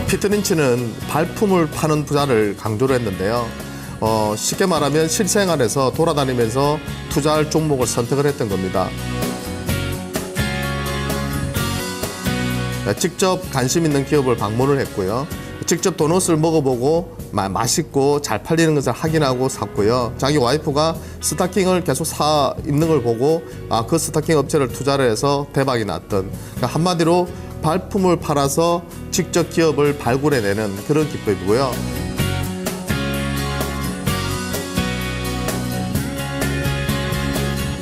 피터 린치는 발품을 파는 투자를 강조를 했는데요. 쉽게 말하면 실생활에서 돌아다니면서 투자할 종목을 선택을 했던 겁니다. 직접 관심 있는 기업을 방문을 했고요. 직접 도넛을 먹어보고 맛있고 잘 팔리는 것을 확인하고 샀고요. 자기 와이프가 스타킹을 계속 사 입는 걸 보고 그 스타킹 업체를 투자를 해서 대박이 났던, 그러니까 한마디로 발품을 팔아서 직접 기업을 발굴해내는 그런 기법이고요.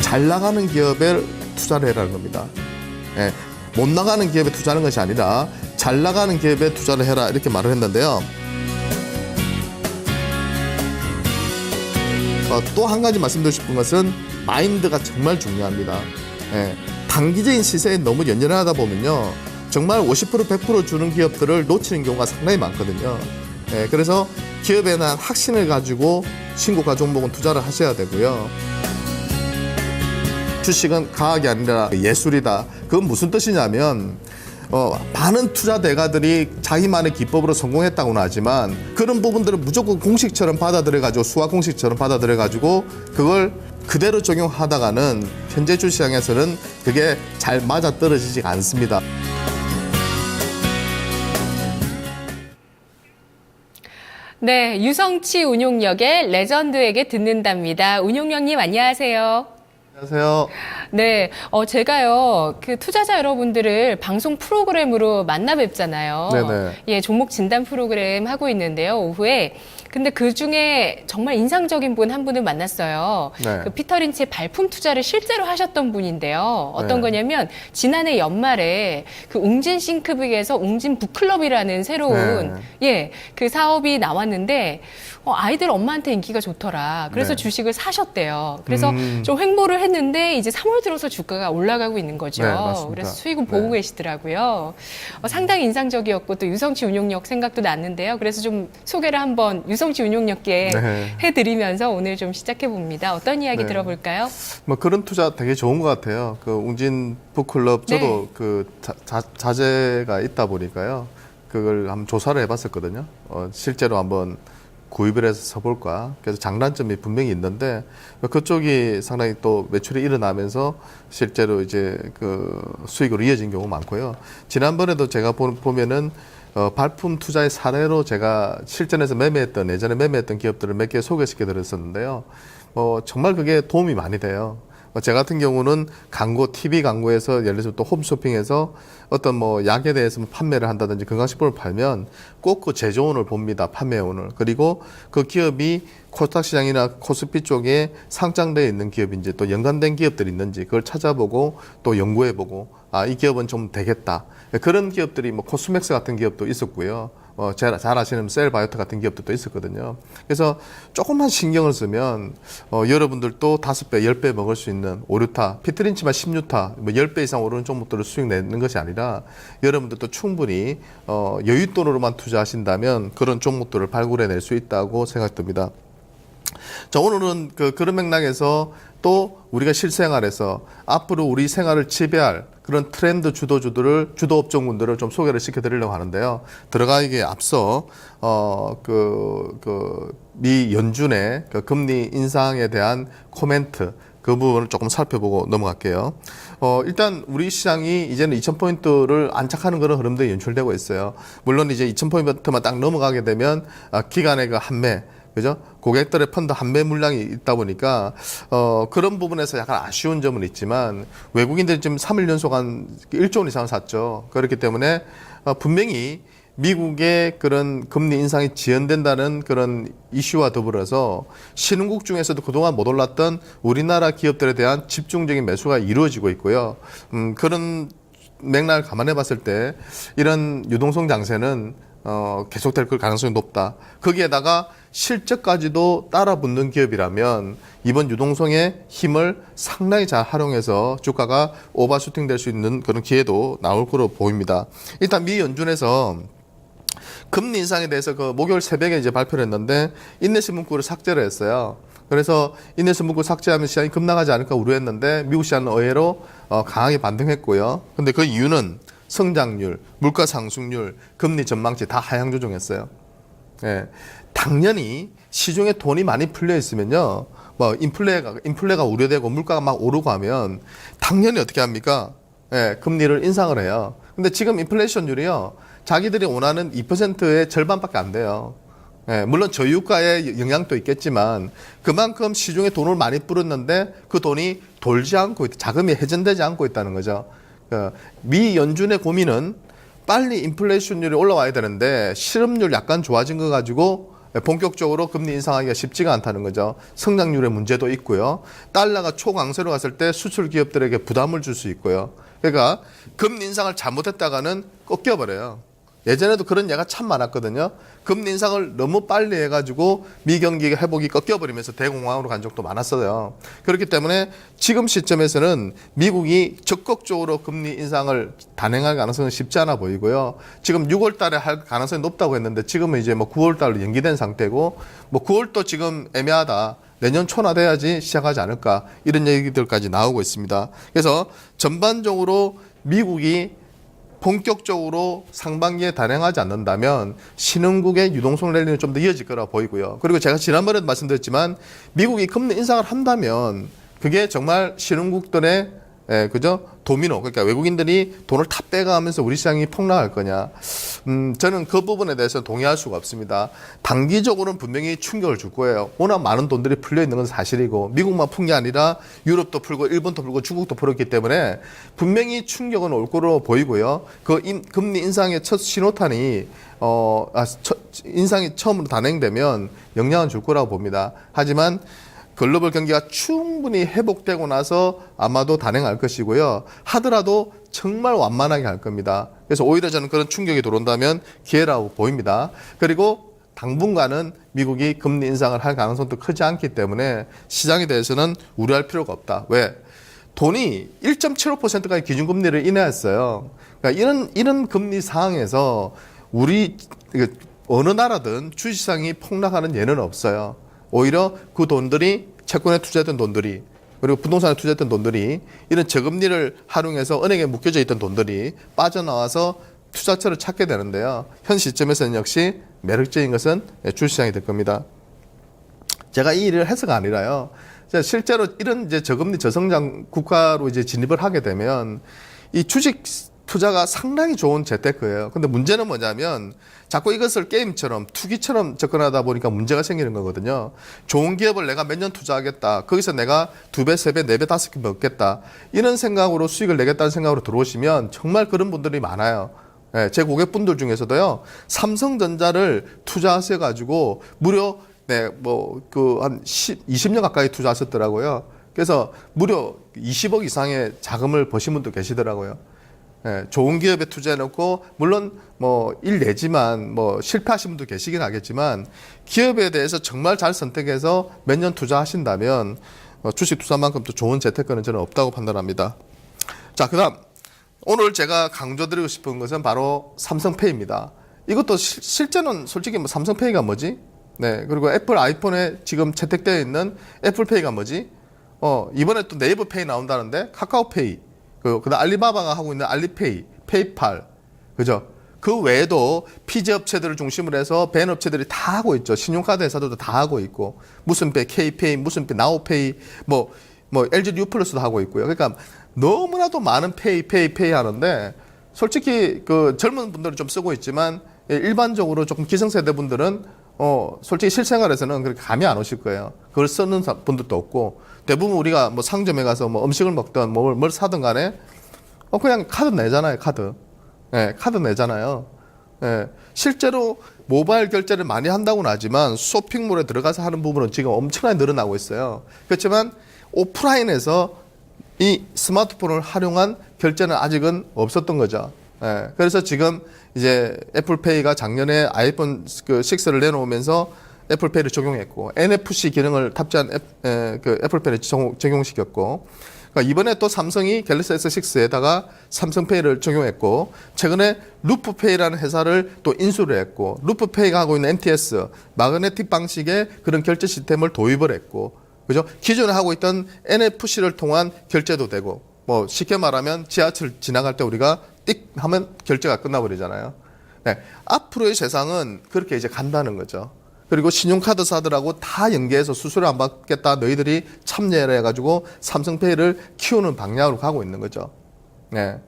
잘 나가는 기업에 투자를 해라는 겁니다. 예, 못 나가는 기업에 투자하는 것이 아니라 잘 나가는 기업에 투자를 해라, 이렇게 말을 했는데요. 또 한 가지 말씀드리고 싶은 것은 마인드가 정말 중요합니다. 예, 단기적인 시세에 너무 연연하다 보면요, 정말 50% 100% 주는 기업들을 놓치는 경우가 상당히 많거든요. 예, 그래서 기업에 대한 확신을 가지고 신고가 종목은 투자를 하셔야 되고요. 주식은 과학이 아니라 예술이다. 그건 무슨 뜻이냐면 많은 투자 대가들이 자기만의 기법으로 성공했다고는 하지만 그런 부분들을 무조건 공식처럼 받아들여가지고, 수학 공식처럼 받아들여가지고 그걸 그대로 적용하다가는 현재 주시장에서는 그게 잘 맞아떨어지지 않습니다. 네, 유성치 운용력의 레전드에게 듣는답니다. 운용력님 안녕하세요. 안녕하세요. 네, 제가요, 그 투자자 여러분들을 방송 프로그램으로 만나 뵙잖아요. 네네. 예, 종목 진단 프로그램 하고 있는데요, 오후에. 근데 그 중에 정말 인상적인 분 한 분을 만났어요. 네. 그 피터 린치의 발품 투자를 실제로 하셨던 분인데요. 어떤 네. 거냐면 지난해 연말에 그 웅진 싱크빅에서 웅진 북클럽이라는 새로운 예, 그 사업이 나왔는데 아이들 엄마한테 인기가 좋더라. 그래서 네. 주식을 사셨대요. 그래서 좀 횡보를 했는데 이제 3월 들어서 주가가 올라가고 있는 거죠. 네, 맞습니다. 그래서 수익은 보고 계시더라고요. 상당히 인상적이었고 또 유성치 운용력 생각도 났는데요. 그래서 좀 소개를 한번 유성치 운용력께 해드리면서 오늘 좀 시작해 봅니다. 어떤 이야기 들어볼까요? 뭐 그런 투자 되게 좋은 것 같아요. 그 웅진 북클럽 저도 그 자재가 있다 보니까요. 그걸 한번 조사를 해봤었거든요. 실제로 한번 구입을 해서 써볼까. 그래서 장단점이 분명히 있는데 그쪽이 상당히 또 매출이 일어나면서 실제로 이제 그 수익으로 이어진 경우가 많고요. 지난번에도 제가 보면은 발품 투자의 사례로 제가 실전에서 예전에 매매했던 기업들을 몇 개 소개시켜 드렸었는데요. 정말 그게 도움이 많이 돼요. 제 같은 경우는 광고, TV 광고에서 예를 들어서 또 홈쇼핑에서 어떤 뭐 약에 대해서 판매를 한다든지 건강식품을 팔면 꼭 그 제조원을 봅니다. 판매원을. 그리고 그 기업이 코스닥 시장이나 코스피 쪽에 상장되어 있는 기업인지 또 연관된 기업들이 있는지 그걸 찾아보고 또 연구해보고 이 기업은 좀 되겠다. 그런 기업들이 뭐 코스맥스 같은 기업도 있었고요. 잘 아시는 셀바이오트 같은 기업들도 있었거든요. 그래서 조금만 신경을 쓰면 여러분들도 5배, 10배 먹을 수 있는 오류타, 피트린치만 10유타, 뭐 10배 이상 오르는 종목들을 수익 내는 것이 아니라 여러분들도 충분히 여윳돈으로만 투자하신다면 그런 종목들을 발굴해낼 수 있다고 생각됩니다. 자, 오늘은 그런 맥락에서 또 우리가 실생활에서 앞으로 우리 생활을 지배할 그런 트렌드 주도 업종군들을 좀 소개를 시켜드리려고 하는데요. 들어가기에 앞서 미 연준의 그 금리 인상에 대한 코멘트 그 부분을 조금 살펴보고 넘어갈게요. 일단 우리 시장이 이제는 2000포인트를 안착하는 그런 흐름도 연출되고 있어요. 물론 이제 2000포인트만 딱 넘어가게 되면 기간의 그 한매, 그죠? 고객들의 펀드 한매 물량이 있다 보니까 그런 부분에서 약간 아쉬운 점은 있지만 외국인들이 지금 3일 연속 한 1조 원 이상을 샀죠. 그렇기 때문에 분명히 미국의 그런 금리 인상이 지연된다는 그런 이슈와 더불어서 신흥국 중에서도 그동안 못 올랐던 우리나라 기업들에 대한 집중적인 매수가 이루어지고 있고요. 그런 맥락을 감안해 봤을 때 이런 유동성 장세는 계속될 가능성이 높다. 거기에다가 실적까지도 따라붙는 기업이라면 이번 유동성의 힘을 상당히 잘 활용해서 주가가 오버슈팅 될 수 있는 그런 기회도 나올 거로 보입니다. 일단 미 연준에서 금리 인상에 대해서 그 목요일 새벽에 이제 발표를 했는데 인내시 문구를 삭제를 했어요. 그래서 인내시 문구 삭제하면 시장이 급락하지 않을까 우려했는데 미국 시장은 의외로 강하게 반등했고요. 근데 그 이유는 성장률, 물가 상승률, 금리 전망치 다 하향 조정했어요. 예, 당연히 시중에 돈이 많이 풀려 있으면요, 뭐 인플레가 우려되고 물가가 막 오르고 하면 당연히 어떻게 합니까? 예, 금리를 인상을 해요. 근데 지금 인플레이션율이요, 자기들이 원하는 2%의 절반밖에 안 돼요. 예, 물론 저유가의 영향도 있겠지만 그만큼 시중에 돈을 많이 뿌렸는데 그 돈이 돌지 않고 자금이 회전되지 않고 있다는 거죠. 미 연준의 고민은 빨리 인플레이션율이 올라와야 되는데 실업률 약간 좋아진 거 가지고 본격적으로 금리 인상하기가 쉽지가 않다는 거죠. 성장률의 문제도 있고요. 달러가 초강세로 갔을 때 수출 기업들에게 부담을 줄 수 있고요. 그러니까 금리 인상을 잘못했다가는 꺾여버려요. 예전에도 그런 예가 참 많았거든요. 금리 인상을 너무 빨리 해가지고 미경기 회복이 꺾여버리면서 대공황으로 간 적도 많았어요. 그렇기 때문에 지금 시점에서는 미국이 적극적으로 금리 인상을 단행할 가능성은 쉽지 않아 보이고요. 지금 6월 달에 할 가능성이 높다고 했는데 지금은 이제 뭐 9월 달로 연기된 상태고, 뭐 9월도 지금 애매하다. 내년 초나 돼야지 시작하지 않을까, 이런 얘기들까지 나오고 있습니다. 그래서 전반적으로 미국이 본격적으로 상반기에 단행하지 않는다면 신흥국의 유동성 랠리는 좀 더 이어질 거라 보이고요. 그리고 제가 지난번에도 말씀드렸지만 미국이 금리 인상을 한다면 그게 정말 신흥국들의 그죠? 도미노, 그러니까 외국인들이 돈을 다 빼가면서 우리 시장이 폭락할 거냐. 저는 그 부분에 대해서 동의할 수가 없습니다. 단기적으로는 분명히 충격을 줄 거예요. 워낙 많은 돈들이 풀려 있는 건 사실이고, 미국만 푼 게 아니라 유럽도 풀고 일본도 풀고 중국도 풀었기 때문에 분명히 충격은 올 거로 보이고요. 그 금리 인상의 첫 신호탄이 인상이 처음으로 단행되면 영향을 줄 거라고 봅니다. 하지만 글로벌 경기가 충분히 회복되고 나서 아마도 단행할 것이고요. 하더라도 정말 완만하게 할 겁니다. 그래서 오히려 저는 그런 충격이 들어온다면 기회라고 보입니다. 그리고 당분간은 미국이 금리 인상을 할 가능성도 크지 않기 때문에 시장에 대해서는 우려할 필요가 없다. 왜? 돈이 1.75%까지 기준금리를 인하했어요. 그러니까 이런 금리 상황에서 어느 나라든 주식시장이 폭락하는 예는 없어요. 오히려 그 돈들이 채권에 투자했던 돈들이, 그리고 부동산에 투자했던 돈들이, 이런 저금리를 활용해서 은행에 묶여져 있던 돈들이 빠져나와서 투자처를 찾게 되는데요. 현 시점에서는 역시 매력적인 것은 주식시장이 될 겁니다. 제가 이 일을 해서가 아니라요, 실제로 이런 이제 저금리 저성장 국가로 이제 진입을 하게 되면 이 주식 투자가 상당히 좋은 재테크예요. 근데 문제는 뭐냐면 자꾸 이것을 게임처럼 투기처럼 접근하다 보니까 문제가 생기는 거거든요. 좋은 기업을 내가 몇 년 투자하겠다. 거기서 내가 2배, 3배, 4배, 5배 먹겠다. 이런 생각으로 수익을 내겠다는 생각으로 들어오시면 정말 그런 분들이 많아요. 제 고객분들 중에서도요, 삼성전자를 투자하셔가지고 무려 한 20년 가까이 투자하셨더라고요. 그래서 무려 20억 이상의 자금을 버신 분도 계시더라고요. 좋은 기업에 투자해놓고, 물론 일 내지만 실패하신 분도 계시긴 하겠지만, 기업에 대해서 정말 잘 선택해서 몇 년 투자하신다면 주식 투자만큼 또 좋은 재테크는 저는 없다고 판단합니다. 자, 그다음 오늘 제가 강조드리고 싶은 것은 바로 삼성페이입니다. 이것도 실제는 솔직히 삼성페이가 뭐지? 네, 그리고 애플 아이폰에 지금 채택되어 있는 애플페이가 뭐지? 이번에 또 네이버페이 나온다는데, 카카오페이, 그다음 알리바바가 하고 있는 알리페이, 페이팔, 그죠? 그 외에도 피지 업체들을 중심으로 해서 벤 업체들이 다 하고 있죠. 신용카드 회사들도 다 하고 있고, 무슨 페이, K페이, 무슨 페이, 나우페이, LG U+도 하고 있고요. 그러니까 너무나도 많은 페이 하는데, 솔직히 그 젊은 분들은 좀 쓰고 있지만 일반적으로 조금 기성세대 분들은 솔직히 실생활에서는 그렇게 감이 안 오실 거예요. 그걸 쓰는 분들도 없고, 대부분 우리가 상점에 가서 음식을 먹든 뭘 사든 간에 그냥 카드 내잖아요. 카드. 카드 내잖아요. 실제로 모바일 결제를 많이 한다고는 하지만 쇼핑몰에 들어가서 하는 부분은 지금 엄청나게 늘어나고 있어요. 그렇지만 오프라인에서 이 스마트폰을 활용한 결제는 아직은 없었던 거죠. 그래서 지금 이제 애플페이가 작년에 아이폰 6를 내놓으면서 애플페이를 적용했고, NFC 기능을 탑재한 애플페이를 적용시켰고, 그러니까 이번에 또 삼성이 갤럭시 S6에다가 삼성페이를 적용했고, 최근에 루프페이라는 회사를 또 인수를 했고, 루프페이가 하고 있는 MTS 마그네틱 방식의 그런 결제 시스템을 도입을 했고, 그죠? 기존에 하고 있던 NFC를 통한 결제도 되고, 쉽게 말하면 지하철 지나갈 때 우리가 띡 하면 결제가 끝나버리잖아요. 네, 앞으로의 세상은 그렇게 이제 간다는 거죠. 그리고 신용카드사들하고 다 연계해서 수수료 안 받겠다. 너희들이 참여를 해가지고 삼성페이를 키우는 방향으로 가고 있는 거죠. 네.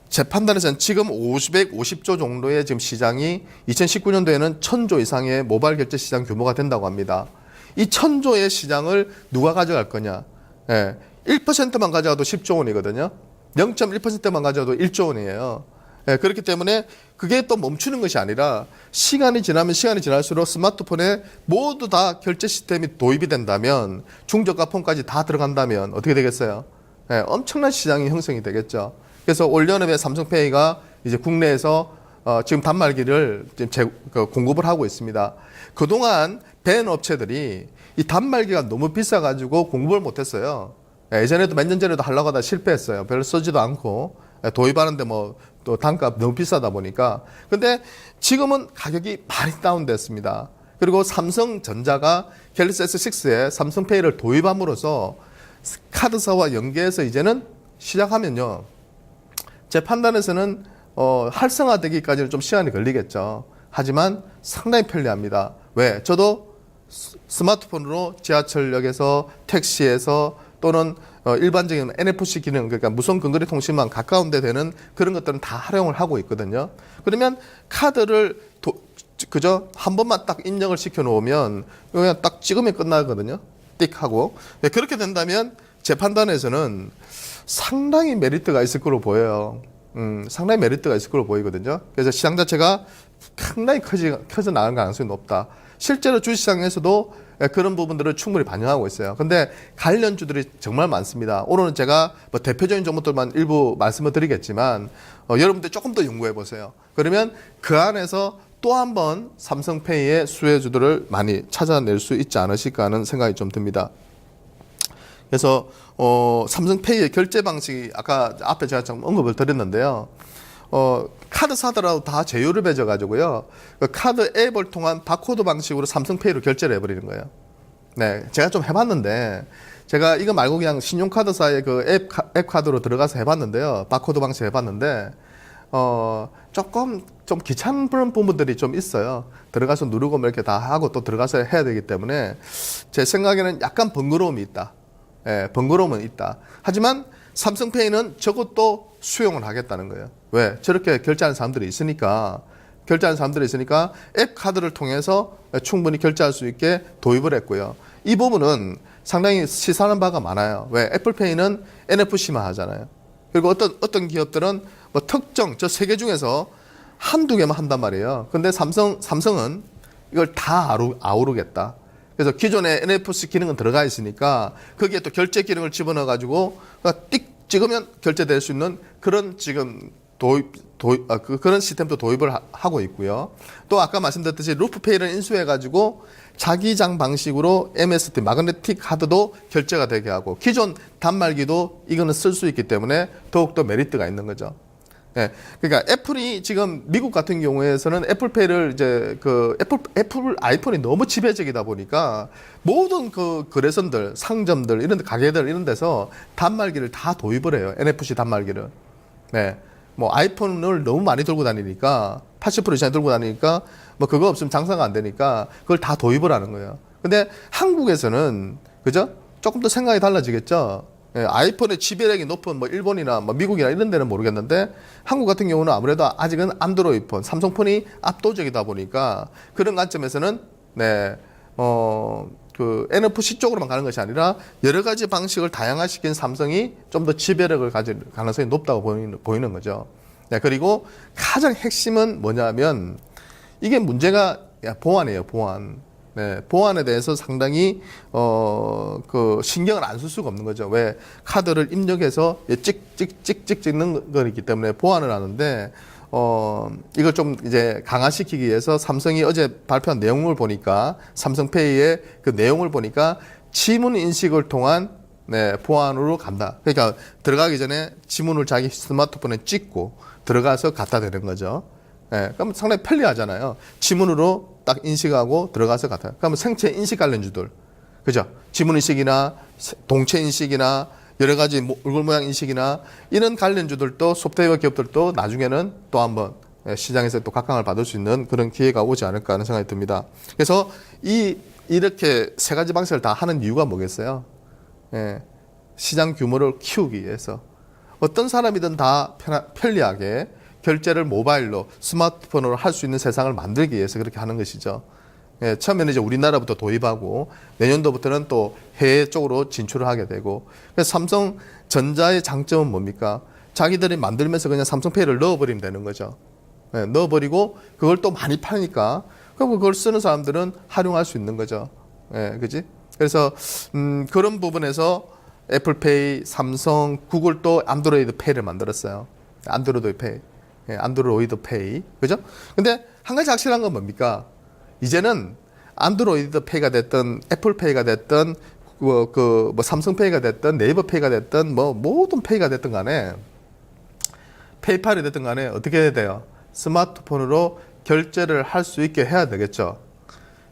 제 판단에서는 지금 550조 정도의 지금 시장이 2019년도에는 1000조 이상의 모바일 결제 시장 규모가 된다고 합니다. 이 1000조의 시장을 누가 가져갈 거냐? 예, 1%만 가져가도 10조 원이거든요. 0.1%만 가져가도 1조 원이에요. 예, 그렇기 때문에 그게 또 멈추는 것이 아니라 시간이 지날수록 스마트폰에 모두 다 결제 시스템이 도입이 된다면 중저가 폰까지 다 들어간다면 어떻게 되겠어요? 예, 엄청난 시장이 형성이 되겠죠. 그래서 올여름에 삼성페이가 이제 국내에서 지금 단말기를 지금 공급을 하고 있습니다. 그동안 벤 업체들이 이 단말기가 너무 비싸가지고 공급을 못했어요. 예전에도 몇 년 전에도 하려고 하다 실패했어요. 별로 쓰지도 않고 도입하는데 뭐 또 단가 너무 비싸다 보니까. 근데 지금은 가격이 많이 다운됐습니다. 그리고 삼성전자가 갤럭시 S6에 삼성페이를 도입함으로써 카드사와 연계해서 이제는 시작하면요. 제 판단에서는 활성화되기까지는 좀 시간이 걸리겠죠. 하지만 상당히 편리합니다. 왜? 저도 스마트폰으로 지하철역에서 택시에서 또는 일반적인 NFC 기능, 그러니까 무선 근거리 통신망 가까운 데 되는 그런 것들은 다 활용을 하고 있거든요. 그러면 카드를 그저 한 번만 딱 입력을 시켜 놓으면 그냥 딱 찍으면 끝나거든요. 띡 하고. 네, 그렇게 된다면 제 판단에서는 상당히 메리트가 있을 거로 보여요. 상당히 메리트가 있을 거로 보이거든요. 그래서 시장 자체가 상당히 커져 나가는 가능성이 높다. 실제로 주식시장에서도 그런 부분들을 충분히 반영하고 있어요. 근데 관련주들이 정말 많습니다. 오늘은 제가 뭐 대표적인 종목들만 일부 말씀을 드리겠지만 여러분들 조금 더 연구해 보세요. 그러면 그 안에서 또 한 번 삼성페이의 수혜주들을 많이 찾아낼 수 있지 않으실까 하는 생각이 좀 듭니다. 그래서 삼성페이의 결제 방식이 아까 앞에 제가 좀 언급을 드렸는데요. 카드사들하고 다 제휴를 맺어가지고요. 그 카드 앱을 통한 바코드 방식으로 삼성페이로 결제를 해버리는 거예요. 네, 제가 좀 해봤는데 제가 이거 말고 그냥 신용카드사의 그 앱 카드로 들어가서 해봤는데요. 바코드 방식 해봤는데 조금 좀 귀찮은 부분들이 좀 있어요. 들어가서 누르고 뭐 이렇게 다 하고 또 들어가서 해야 되기 때문에 제 생각에는 약간 번거로움이 있다. 예, 번거로움은 있다. 하지만 삼성페이는 저것도 수용을 하겠다는 거예요. 왜? 저렇게 결제하는 사람들이 있으니까 앱 카드를 통해서 충분히 결제할 수 있게 도입을 했고요. 이 부분은 상당히 시사하는 바가 많아요. 왜? 애플페이는 NFC만 하잖아요. 그리고 어떤 기업들은 뭐 특정 저 세 개 중에서 한두 개만 한단 말이에요. 근데 삼성은 이걸 다 아우르겠다. 그래서 기존에 NFC 기능은 들어가 있으니까 거기에 또 결제 기능을 집어넣어 가지고 띡 찍으면 결제될 수 있는 그런 지금 그런 시스템도 도입을 하고 있고요. 또 아까 말씀드렸듯이 루프페이를 인수해 가지고 자기장 방식으로 MST 마그네틱 카드도 결제가 되게 하고 기존 단말기도 이거는 쓸 수 있기 때문에 더욱더 메리트가 있는 거죠. 네, 그러니까 애플이 지금 미국 같은 경우에서는 애플페이를 이제 애플 아이폰이 너무 지배적이다 보니까 모든 그 거래선들, 상점들 이런 데 가게들 이런 데서 단말기를 다 도입을 해요. NFC 단말기를. 네, 뭐 아이폰을 너무 많이 들고 다니니까 80% 이상 들고 다니니까 뭐 그거 없으면 장사가 안 되니까 그걸 다 도입을 하는 거예요. 근데 한국에서는 그죠? 조금 더 생각이 달라지겠죠. 예, 아이폰의 지배력이 높은 뭐 일본이나 뭐 미국이나 이런 데는 모르겠는데 한국 같은 경우는 아무래도 아직은 안드로이드폰, 삼성폰이 압도적이다 보니까 그런 관점에서는 네, 그 NFC 쪽으로만 가는 것이 아니라 여러 가지 방식을 다양화시킨 삼성이 좀 더 지배력을 가질 가능성이 높다고 보이는 거죠. 네, 그리고 가장 핵심은 뭐냐면 이게 문제가 보안이에요, 보안. 네, 보안에 대해서 상당히 그 신경을 안 쓸 수가 없는 거죠. 왜? 카드를 입력해서 찍찍찍찍 찍는 거기 때문에 보안을 하는데 이걸 좀 이제 강화시키기 위해서 삼성이 어제 발표한 내용을 보니까 삼성페이의 그 내용을 보니까 지문 인식을 통한 네, 보안으로 간다. 그러니까 들어가기 전에 지문을 자기 스마트폰에 찍고 들어가서 갖다 대는 거죠. 네, 그럼 상당히 편리하잖아요. 지문으로 딱 인식하고 들어가서 갖다. 그러면 생체 인식 관련주들, 그죠? 지문 인식이나 동체 인식이나 여러 가지 얼굴 모양 인식이나 이런 관련주들도 소프트웨어 기업들도 나중에는 또 한번 시장에서 또 각광을 받을 수 있는 그런 기회가 오지 않을까 하는 생각이 듭니다. 그래서 이렇게 세 가지 방식을 다 하는 이유가 뭐겠어요? 예, 시장 규모를 키우기 위해서 어떤 사람이든 다 편리하게 결제를 모바일로 스마트폰으로 할 수 있는 세상을 만들기 위해서 그렇게 하는 것이죠. 예, 처음에는 이제 우리나라부터 도입하고 내년도부터는 또 해외 쪽으로 진출을 하게 되고, 그래서 삼성전자의 장점은 뭡니까? 자기들이 만들면서 그냥 삼성페이를 넣어버리면 되는 거죠. 예, 넣어버리고 그걸 또 많이 파니까 그걸 쓰는 사람들은 활용할 수 있는 거죠. 예, 그지? 그래서 그런 부분에서 애플페이, 삼성, 구글도 안드로이드 페이를 만들었어요. 안드로이드 페이, 예, 안드로이드 페이, 그죠? 근데 한 가지 확실한 건 뭡니까? 이제는 안드로이드 페이가 됐든 애플페이가 됐든 뭐 삼성페이가 됐든 네이버페이가 됐든 뭐 모든 페이가 됐든 간에 페이팔이 됐든 간에 어떻게 해야 돼요? 스마트폰으로 결제를 할 수 있게 해야 되겠죠.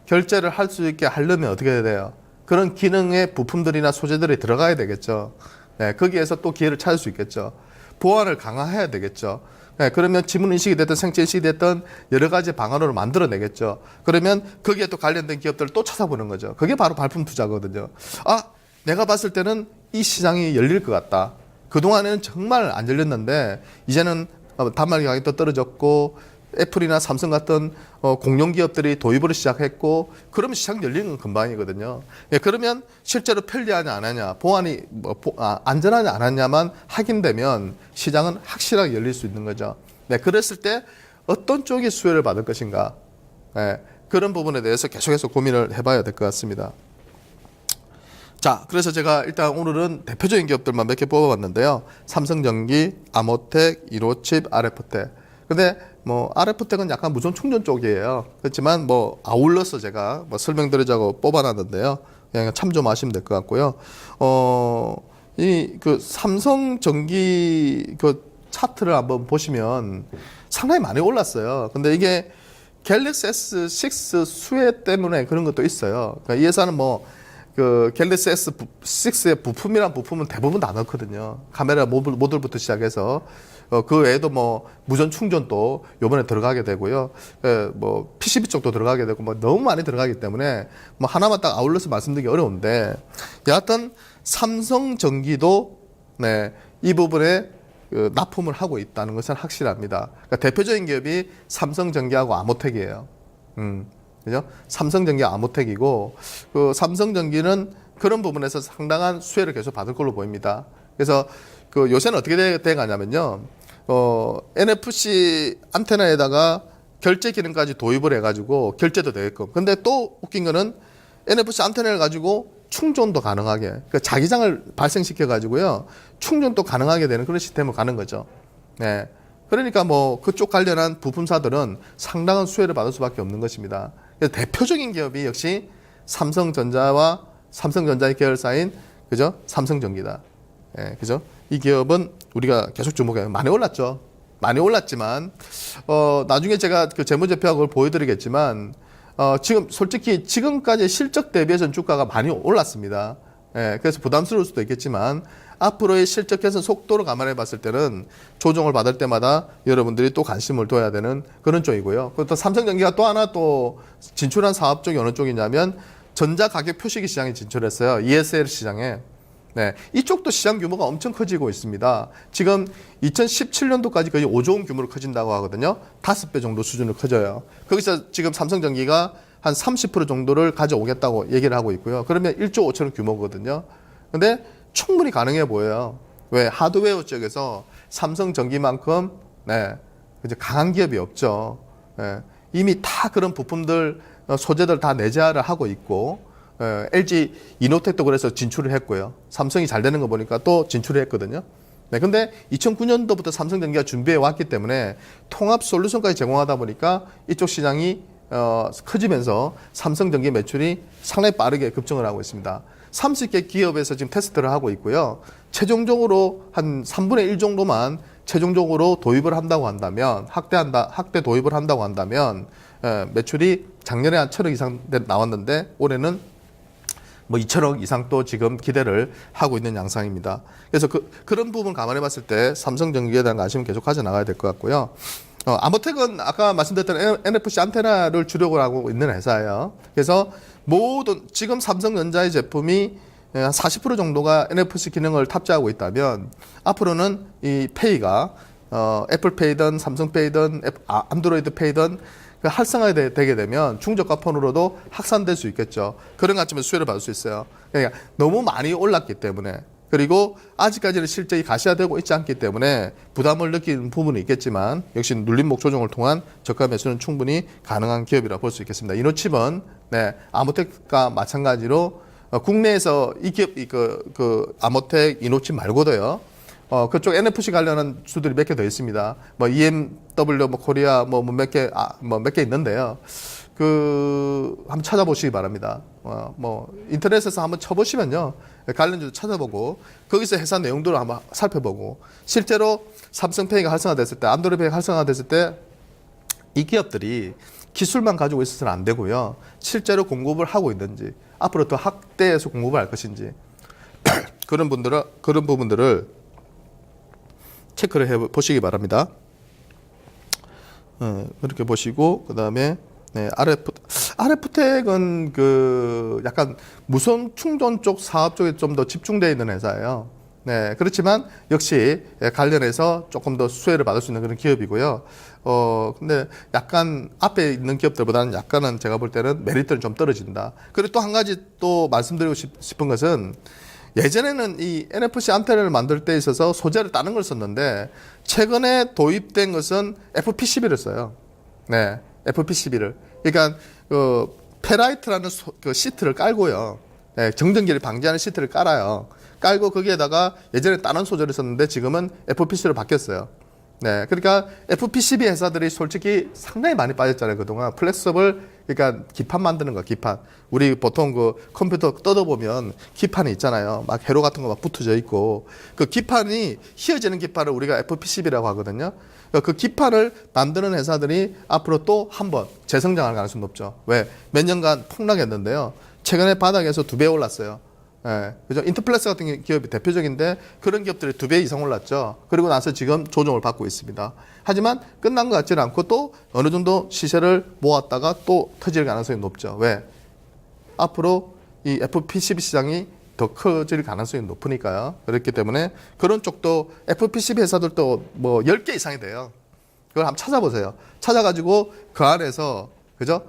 결제를 할 수 있게 하려면 어떻게 해야 돼요? 그런 기능의 부품들이나 소재들이 들어가야 되겠죠. 네, 거기에서 또 기회를 찾을 수 있겠죠. 보안을 강화해야 되겠죠. 네, 그러면 지문인식이 됐든 생체인식이 됐든 여러 가지 방안으로 만들어내겠죠. 그러면 거기에 또 관련된 기업들을 또 찾아보는 거죠. 그게 바로 발품 투자거든요. 아, 내가 봤을 때는 이 시장이 열릴 것 같다. 그동안에는 정말 안 열렸는데 이제는 단말기 가격도 떨어졌고 애플이나 삼성 같은 공룡 기업들이 도입을 시작했고, 그러면 시장 열리는 건 금방이거든요. 예, 그러면 실제로 편리하냐 안 하냐, 보안이 안전하냐 안 하냐만 확인되면 시장은 확실하게 열릴 수 있는 거죠. 네, 그랬을 때 어떤 쪽이 수혜를 받을 것인가, 네, 그런 부분에 대해서 계속해서 고민을 해봐야 될 것 같습니다. 자, 그래서 제가 일단 오늘은 대표적인 기업들만 몇 개 뽑아봤는데요. 삼성전기, 아모텍, 이노칩, RF텍. 근데 뭐 RF텍은 약간 무선 충전 쪽이에요. 그렇지만 뭐 아울러서 제가 뭐 설명드리자고 뽑아놨는데요. 그냥 참조하시면 될 것 같고요. 이 그 삼성전기 그 차트를 한번 보시면 상당히 많이 올랐어요. 근데 이게 갤럭시 S6 수혜 때문에 그런 것도 있어요. 그러니까 이 회사는 뭐 그 갤럭시 S6의 부품이란 부품은 대부분 다 넣거든요. 카메라 모듈부터 시작해서 그 외에도 뭐 무선 충전도 요번에 들어가게 되고요. 뭐 PCB 쪽도 들어가게 되고 뭐 너무 많이 들어가기 때문에 뭐 하나만 딱 아울러서 말씀드리기 어려운데, 여하튼 삼성전기도 네, 이 부분에 납품을 하고 있다는 것은 확실합니다. 그러니까 대표적인 기업이 삼성전기하고 아모텍이에요. 그죠? 삼성전기 아모텍이고, 그 삼성전기는 그런 부분에서 상당한 수혜를 계속 받을 걸로 보입니다. 그래서 그 요새는 어떻게 돼가냐면요, NFC 안테나에다가 결제 기능까지 도입을 해가지고 결제도 되게끔. 근데 또 웃긴 거는 NFC 안테나를 가지고 충전도 가능하게, 그러니까 자기장을 발생시켜가지고요, 충전도 가능하게 되는 그런 시스템으로 가는 거죠. 네. 그러니까 뭐 그쪽 관련한 부품사들은 상당한 수혜를 받을 수밖에 없는 것입니다. 그래서 대표적인 기업이 역시 삼성전자와 삼성전자의 계열사인, 그죠? 삼성전기다. 예, 그죠? 이 기업은 우리가 계속 주목해요. 많이 올랐죠. 많이 올랐지만, 나중에 제가 그 재무제표하고 그걸 보여드리겠지만, 지금 솔직히 지금까지 실적 대비해서는 주가가 많이 올랐습니다. 예, 그래서 부담스러울 수도 있겠지만, 앞으로의 실적 개선 속도를 감안해 봤을 때는 조정을 받을 때마다 여러분들이 또 관심을 둬야 되는 그런 쪽이고요. 또 삼성전기가 또 하나 또 진출한 사업 쪽이 어느 쪽이냐면 전자 가격 표시기 시장에 진출했어요. ESL 시장에. 네, 이쪽도 시장 규모가 엄청 커지고 있습니다. 지금 2017년도까지 거의 5조 원 규모로 커진다고 하거든요. 5배 정도 수준으로 커져요. 거기서 지금 삼성전기가 한 30% 정도를 가져오겠다고 얘기를 하고 있고요. 그러면 1조 5천원 규모거든요. 근데 충분히 가능해 보여요. 왜? 하드웨어 쪽에서 삼성전기만큼 네, 이제 강한 기업이 없죠. 네, 이미 다 그런 부품들, 소재들 다 내재화를 하고 있고, LG 이노텍도 그래서 진출을 했고요. 삼성이 잘 되는 거 보니까 또 진출을 했거든요. 네, 근데 2009년도부터 삼성전기가 준비해 왔기 때문에 통합 솔루션까지 제공하다 보니까 이쪽 시장이 커지면서 삼성전기 매출이 상당히 빠르게 급증을 하고 있습니다. 30개 기업에서 지금 테스트를 하고 있고요. 최종적으로 한 3분의 1 정도만 최종적으로 도입을 한다고 한다면, 확대 도입을 한다고 한다면, 매출이 작년에 한 1,000억 이상 나왔는데 올해는 뭐 2천억 이상 또 지금 기대를 하고 있는 양상입니다. 그래서 그런 부분 감안해 봤을 때 삼성전기에 대한 관심은 계속 가져 나가야 될 것 같고요. 아모텍은 아까 말씀드렸던 NFC 안테나를 주력을 하고 있는 회사예요. 그래서 모든 지금 삼성전자의 제품이 한 40% 정도가 NFC 기능을 탑재하고 있다면 앞으로는 이 페이가 애플페이든 삼성페이든 안드로이드 페이든 활성화되게 되면 충저가 폰으로도 확산될 수 있겠죠. 그런 관점에서 수혜를 받을 수 있어요. 그러니까 너무 많이 올랐기 때문에 그리고 아직까지는 실제 가시화되고 있지 않기 때문에 부담을 느끼는 부분이 있겠지만 역시 눌림목 조정을 통한 저가 매수는 충분히 가능한 기업이라고 볼 수 있겠습니다. 이노칩은 아모텍과 마찬가지로 국내에서 이 기업 아모텍 이노칩 말고도요. 그쪽 NFC 관련한 수들이 몇 개 더 있습니다. 뭐 EMW, 뭐 코리아, 몇 개 있는데요. 한번 찾아보시기 바랍니다. 인터넷에서 한번 쳐보시면요. 관련주도 찾아보고, 거기서 회사 내용들을 한번 살펴보고, 실제로 삼성페이가 활성화됐을 때, 안드로이드페이가 활성화됐을 때, 이 기업들이 기술만 가지고 있어서는 안 되고요. 실제로 공급을 하고 있는지, 앞으로 더 확대해서 공급을 할 것인지, 그런 부분들을 체크를 해 보시기 바랍니다. 그렇게 보시고 그다음에 RF텍은 약간 무선 충전 쪽 사업 쪽에 좀 더 집중되어 있는 회사예요. 네, 그렇지만 역시 관련해서 조금 더 수혜를 받을 수 있는 그런 기업이고요. 근데 약간 앞에 있는 기업들보다는 약간은 제가 볼 때는 메리트는 좀 떨어진다. 그리고 또 한 가지 또 말씀드리고 싶은 것은 예전에는 이 NFC 안테나를 만들 때 있어서 소재를 다른 걸 썼는데 최근에 도입된 것은 FP11을 써요. 네, FP11을. 그러니까 페라이트라는 시트를 깔고요. 네, 정전기를 방지하는 시트를 깔아요. 깔고 거기에다가 예전에 다른 소재를 썼는데 지금은 FP11로 바뀌었어요. 네, 그러니까 FP12 회사들이 솔직히 상당히 많이 빠졌잖아요. 그동안 플렉서블, 그러니까 기판 만드는 거, 기판. 우리 보통 컴퓨터 뜯어보면 기판이 있잖아요. 막 회로 같은 거 막 붙어져 있고 그 기판이 휘어지는 기판을 우리가 FP12라고 하거든요. 그 기판을 만드는 회사들이 앞으로 또 한 번 재성장할 가능성이 높죠. 왜? 몇 년간 폭락했는데요. 최근에 바닥에서 2배 올랐어요. 예, 그죠? 인터플렉스 같은 기업이 대표적인데 그런 기업들이 2배 이상 올랐죠. 그리고 나서 지금 조정을 받고 있습니다. 하지만 끝난 것 같지는 않고 또 어느 정도 시세를 모았다가 또 터질 가능성이 높죠. 왜? 앞으로 이 FP12 시장이 더 커질 가능성이 높으니까요. 그렇기 때문에 그런 쪽도 FP12 회사들도 뭐 10개 이상이 돼요. 그걸 한번 찾아보세요. 찾아가지고 그 안에서, 그죠?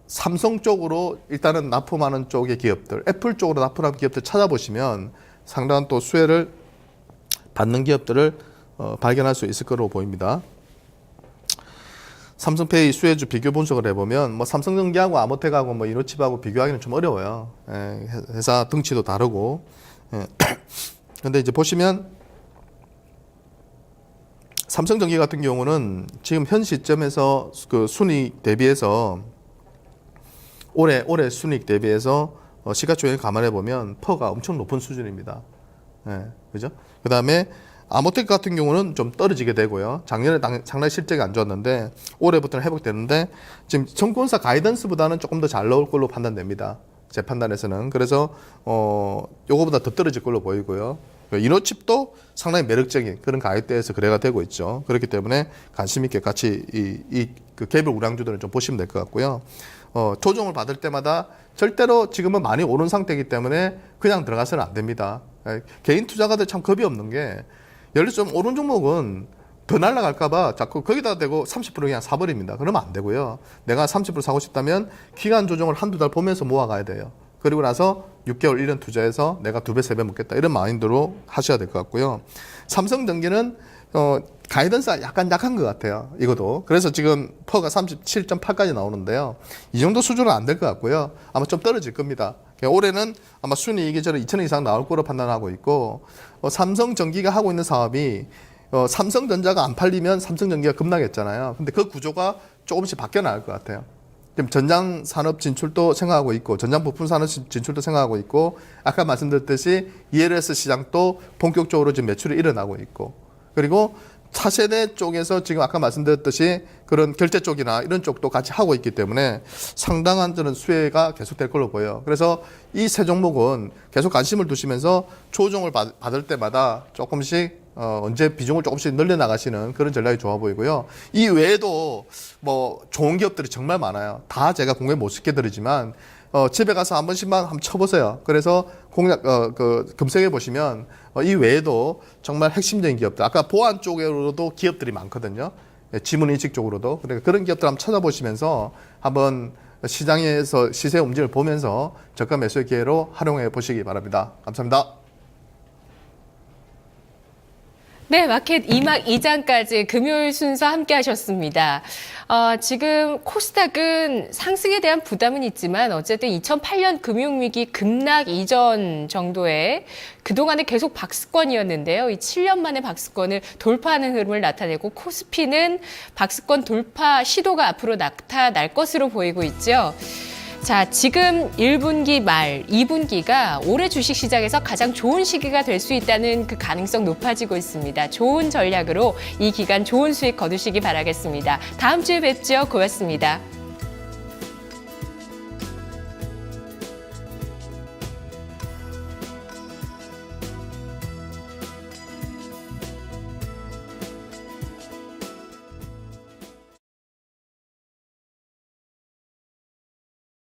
삼성 쪽으로 일단은 납품하는 쪽의 기업들, 애플 쪽으로 납품하는 기업들 찾아보시면 상당한 또 수혜를 받는 기업들을 발견할 수 있을 거로 보입니다. 삼성페이 수혜주 비교 분석을 해보면 뭐 삼성전기하고 아모텍하고 뭐 이노칩하고 비교하기는 좀 어려워요. 회사 덩치도 다르고. 근데 이제 보시면 삼성전기 같은 경우는 지금 현 시점에서 그 순이익 대비해서 올해 순이익 대비해서 시가총액 감안해 보면 퍼가 엄청 높은 수준입니다. 네, 그죠? 그 다음에 아모텍 같은 경우는 좀 떨어지게 되고요. 작년에 상당히 실적이 안 좋았는데 올해부터는 회복되는데 지금 정권사 가이던스보다는 조금 더 잘 나올 걸로 판단됩니다. 제 판단에서는. 그래서 요거보다 더 떨어질 걸로 보이고요. 이노칩도 상당히 매력적인 그런 가격대에서 거래가 되고 있죠. 그렇기 때문에 관심 있게 같이 그 개별 우량주들은 좀 보시면 될 것 같고요. 조정을 받을 때마다 절대로 지금은 많이 오른 상태이기 때문에 그냥 들어가서는 안 됩니다. 개인 투자가들 참 겁이 없는 게 예를 들어 좀 오른 종목은 더 날아갈까봐 자꾸 거기다 대고 30% 그냥 사버립니다. 그러면 안 되고요. 내가 30% 사고 싶다면 기간 조정을 한두 달 보면서 모아가야 돼요. 그리고 나서 6개월, 1년 투자해서 내가 2배, 3배 먹겠다. 이런 마인드로 하셔야 될 것 같고요. 삼성전기는 가이던스가 약간 약한 것 같아요. 이것도. 그래서 지금 퍼가 37.8까지 나오는데요. 이 정도 수준은 안 될 것 같고요. 아마 좀 떨어질 겁니다. 올해는 아마 순이익이 저는 2,000원 이상 나올 거로 판단하고 있고, 삼성전기가 하고 있는 사업이 삼성전자가 안 팔리면 삼성전기가 급락했잖아요. 근데 그 구조가 조금씩 바뀌어 나갈 것 같아요. 지금 전장 산업 진출도 생각하고 있고, 전장 부품 산업 진출도 생각하고 있고, 아까 말씀드렸듯이 ELS 시장도 본격적으로 지금 매출이 일어나고 있고, 그리고 차세대 쪽에서 지금 아까 말씀드렸듯이 그런 결제 쪽이나 이런 쪽도 같이 하고 있기 때문에 상당한 저는 수혜가 계속될 걸로 보여요. 그래서 이 세 종목은 계속 관심을 두시면서 조정을 받을 때마다 조금씩 언제 비중을 조금씩 늘려나가시는 그런 전략이 좋아 보이고요. 이 외에도 뭐 좋은 기업들이 정말 많아요. 다 제가 공개 못 시켜드리지만 집에 가서 한 번씩만 한번 쳐보세요. 그래서 공략 검색해 보시면 이 외에도 정말 핵심적인 기업들, 아까 보안 쪽으로도 기업들이 많거든요. 지문 인식 쪽으로도. 그러니까 그런 기업들 한번 찾아보시면서 한번 시장에서 시세 움직임을 보면서 저가 매수의 기회로 활용해 보시기 바랍니다. 감사합니다. 네, 마켓 2막 2장까지 금요일 순서 함께 하셨습니다. 지금 코스닥은 상승에 대한 부담은 있지만 어쨌든 2008년 금융위기 급락 이전 정도의 그동안에 계속 박스권이었는데요. 이 7년 만에 박스권을 돌파하는 흐름을 나타내고 코스피는 박스권 돌파 시도가 앞으로 나타날 것으로 보이고 있죠. 자, 지금 1분기 말 2분기가 올해 주식시장에서 가장 좋은 시기가 될 수 있다는 그 가능성 높아지고 있습니다. 좋은 전략으로 이 기간 좋은 수익 거두시기 바라겠습니다. 다음 주에 뵙죠. 고맙습니다.